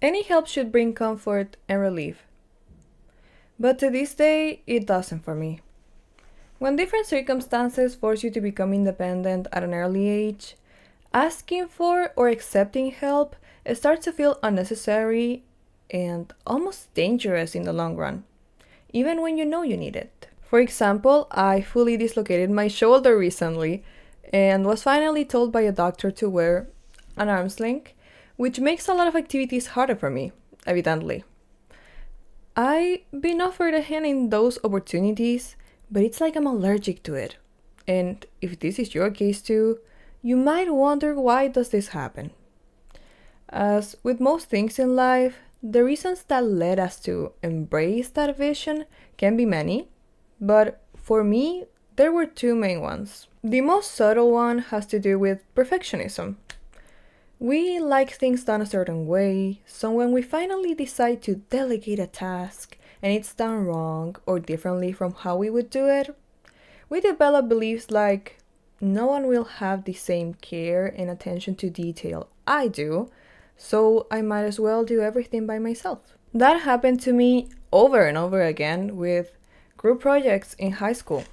Any help should bring comfort and relief. But to this day, it doesn't for me. When different circumstances force you to become independent at an early age, asking for or accepting help starts to feel unnecessary and almost dangerous in the long run, even when you know you need it. For example, I fully dislocated my shoulder recently and was finally told by a doctor to wear an arm sling, which makes a lot of activities harder for me, evidently. I've been offered a hand in those opportunities, but it's like I'm allergic to it. And if this is your case too, you might wonder why does this happen? As with most things in life, the reasons that led us to embrace that vision can be many, but for me, there were two main ones. The most subtle one has to do with perfectionism. We like things done a certain way, so when we finally decide to delegate a task and it's done wrong or differently from how we would do it, we develop beliefs like no one will have the same care and attention to detail I do, so I might as well do everything by myself. That happened to me over and over again with group projects in high school,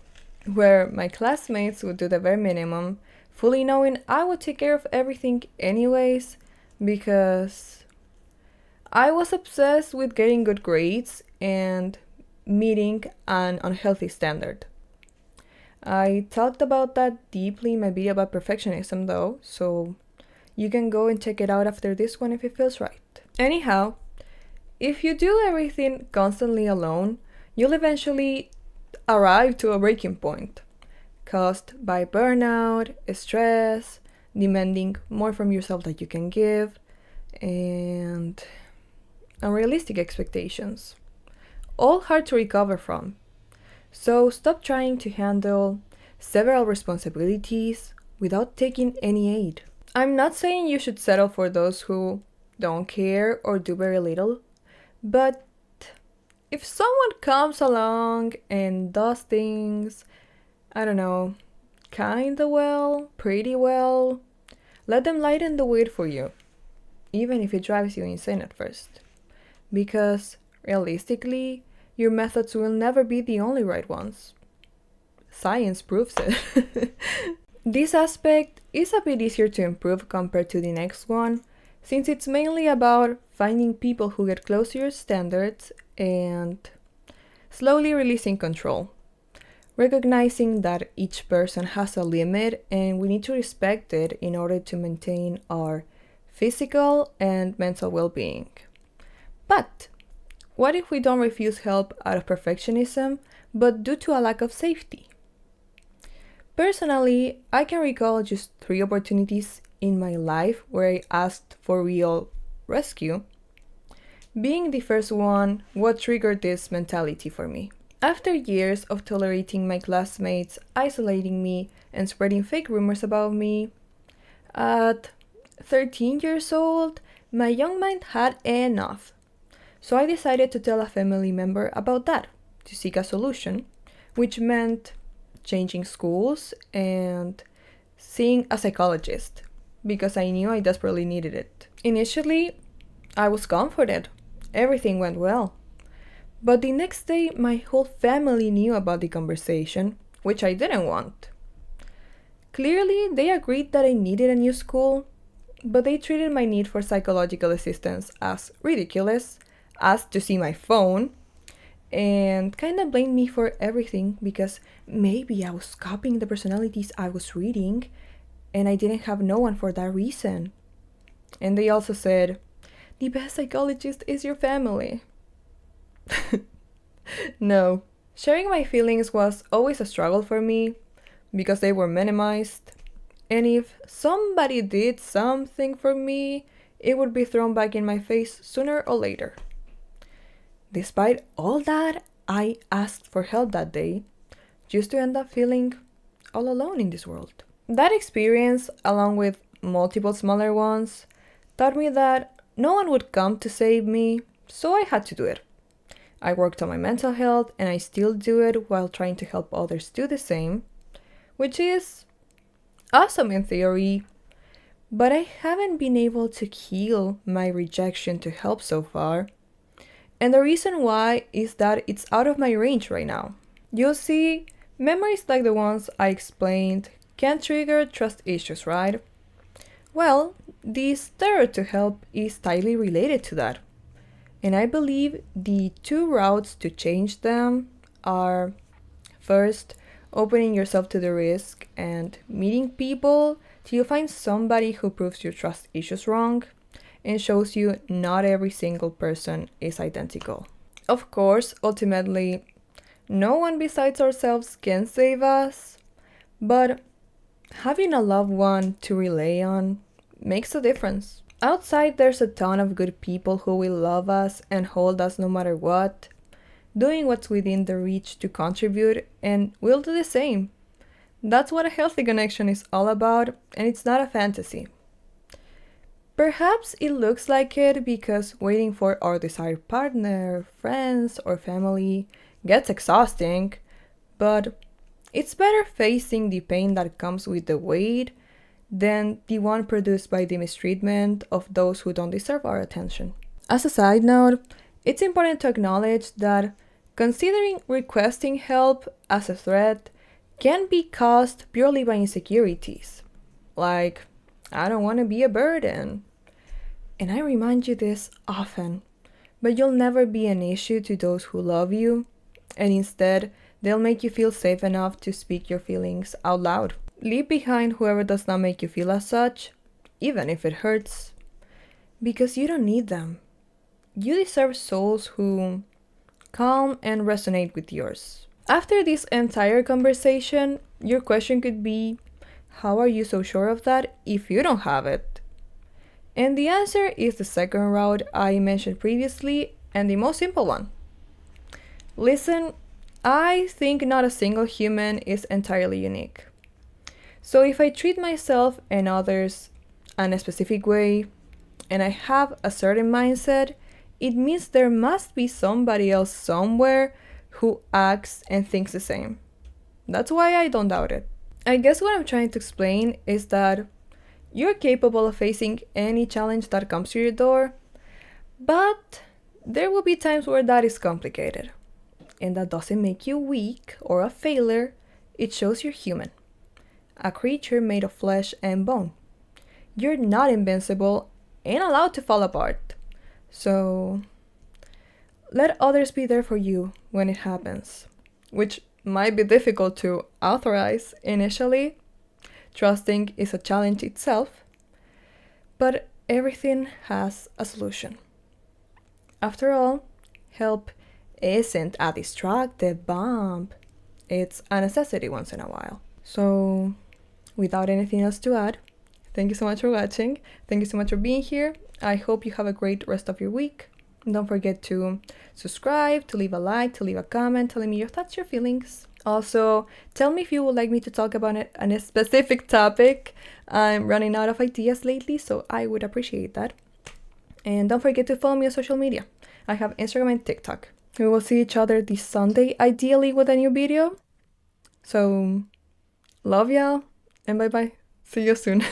where my classmates would do the bare minimum, fully knowing I would take care of everything anyways, because I was obsessed with getting good grades and meeting an unhealthy standard. I talked about that deeply in my video about perfectionism though, so you can go and check it out after this one if it feels right. Anyhow, if you do everything constantly alone, you'll eventually arrive to a breaking point caused by burnout, stress, demanding more from yourself than you can give, and unrealistic expectations. All hard to recover from. So stop trying to handle several responsibilities without taking any aid. I'm not saying you should settle for those who don't care or do very little, but if someone comes along and does things, I don't know, kinda well, pretty well, let them lighten the weight for you, even if it drives you insane at first. Because, realistically, your methods will never be the only right ones. Science proves it. This aspect is a bit easier to improve compared to the next one, since it's mainly about finding people who get close to your standards and slowly releasing control. Recognizing that each person has a limit and we need to respect it in order to maintain our physical and mental well being. But what if we don't refuse help out of perfectionism, but due to a lack of safety? Personally, I can recall just 3 opportunities in my life where I asked for real rescue. Being the first one, what triggered this mentality for me? After years of tolerating my classmates isolating me and spreading fake rumors about me, at 13 years old, my young mind had enough. So I decided to tell a family member about that to seek a solution, which meant changing schools and seeing a psychologist because I knew I desperately needed it. Initially, I was comforted. Everything went well. But the next day, my whole family knew about the conversation, which I didn't want. Clearly, they agreed that I needed a new school, but they treated my need for psychological assistance as ridiculous, asked to see my phone, and kinda blamed me for everything because maybe I was copying the personalities I was reading and I didn't have no one for that reason. And they also said, the best psychologist is your family. No. Sharing my feelings was always a struggle for me because they were minimized. And if somebody did something for me, it would be thrown back in my face sooner or later. Despite all that, I asked for help that day, just to end up feeling all alone in this world. That experience, along with multiple smaller ones, taught me that no one would come to save me, so I had to do it. I worked on my mental health and I still do it while trying to help others do the same, which is awesome in theory, but I haven't been able to heal my rejection to help so far. And the reason why is that it's out of my range right now. You'll see, memories like the ones I explained can trigger trust issues, right? Well, this third to help is tightly related to that. And I believe the two routes to change them are first, opening yourself to the risk and meeting people till you find somebody who proves your trust issues wrong and shows you not every single person is identical. Of course, ultimately, no one besides ourselves can save us, but having a loved one to rely on makes a difference. Outside, there's a ton of good people who will love us and hold us no matter what, doing what's within their reach to contribute, and we'll do the same. That's what a healthy connection is all about, and it's not a fantasy. Perhaps it looks like it because waiting for our desired partner, friends, or family gets exhausting, but it's better facing the pain that comes with the wait than the one produced by the mistreatment of those who don't deserve our attention. As a side note, it's important to acknowledge that considering requesting help as a threat can be caused purely by insecurities. Like, I don't want to be a burden. And I remind you this often, but you'll never be an issue to those who love you, and instead, they'll make you feel safe enough to speak your feelings out loud. Leave behind whoever does not make you feel as such, even if it hurts, because you don't need them. You deserve souls who calm and resonate with yours. After this entire conversation, your question could be, how are you so sure of that if you don't have it? And the answer is the second route I mentioned previously and the most simple one. Listen, I think not a single human is entirely unique. So if I treat myself and others in a specific way, and I have a certain mindset, it means there must be somebody else somewhere who acts and thinks the same. That's why I don't doubt it. I guess what I'm trying to explain is that you're capable of facing any challenge that comes to your door, but there will be times where that is complicated. And that doesn't make you weak or a failure, it shows you're human. A creature made of flesh and bone. You're not invincible and allowed to fall apart. So let others be there for you when it happens, which might be difficult to authorize initially. Trusting is a challenge itself, but everything has a solution. After all, help isn't a distracted bump, it's a necessity once in a while. So, without anything else to add, thank you so much for watching. Thank you so much for being here. I hope you have a great rest of your week. Don't forget to subscribe, to leave a like, to leave a comment, telling me your thoughts, your feelings. Also, tell me if you would like me to talk about a specific topic. I'm running out of ideas lately, so I would appreciate that. And don't forget to follow me on social media. I have Instagram and TikTok. We will see each other this Sunday, ideally with a new video. So, love y'all, and bye-bye. See you soon.